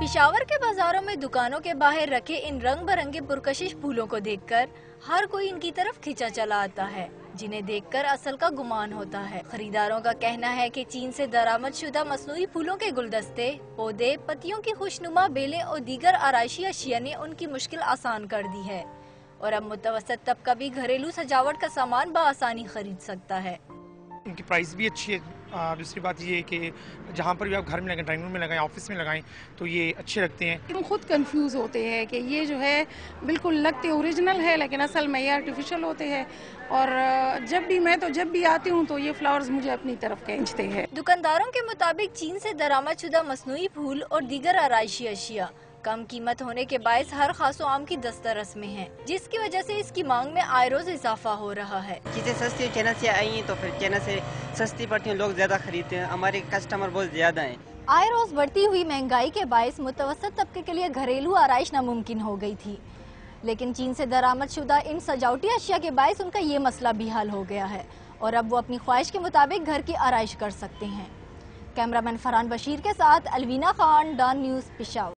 पिशावर के बाजारों में दुकानों के बाहर रखे इन रंग बिरंगे पुरकशिश फूलों को देखकर हर कोई इनकी तरफ खिंचा चला आता है, जिन्हें देखकर असल का गुमान होता है। खरीदारों का कहना है कि चीन से दरामद शुदा मसनूई फूलों के गुलदस्ते, पौधे, पत्तियों की खुशनुमा बेलें और दीगर आराइशी अशिया ने उनकी मुश्किल आसान कर दी है और अब मुतवसत तबका भी घरेलू सजावट का सामान बआसानी खरीद सकता है। इनकी प्राइस भी अच्छी है। दूसरी बात ये है कि जहाँ पर भी आप घर में लगाएं, ड्राइंग रूम में लगाएं, ऑफिस में लगाएं, तो ये अच्छे लगते हैं। हम खुद कंफ्यूज होते हैं कि ये जो है बिल्कुल लगते ओरिजिनल है लेकिन असल में ये आर्टिफिशियल होते हैं, और जब भी आती हूँ तो ये फ्लावर्स मुझे अपनी तरफ खींचते हैं। दुकानदारों के मुताबिक चीन से दरामद शुदा मसनूई फूल और दीगर आराइशी अशिया कम कीमत होने के बायस हर खासो आम की दस्तरस में है, जिसकी वजह से इसकी मांग में आए रोज इजाफा हो रहा है। चीज़ें सस्ती चाइना से आई हैं तो फिर चाइना से सस्ती पड़ती हैं, लोग ज़्यादा खरीदते हैं, हमारे कस्टमर बहुत ज़्यादा हैं। आए रोज बढ़ती हुई महंगाई के बायस मुतवसत तबके के लिए घरेलू आराइश नामुमकिन हो गई थी, लेकिन चीन से दरामद शुदा इन सजावटी अशिया के बायस उनका ये मसला भी हल हो गया है और अब वो अपनी ख्वाहिश के मुताबिक घर की आराइश कर सकते हैं। कैमरामैन फरहान बशीर के साथ अलवीना खान, डॉन न्यूज़, पिशावर।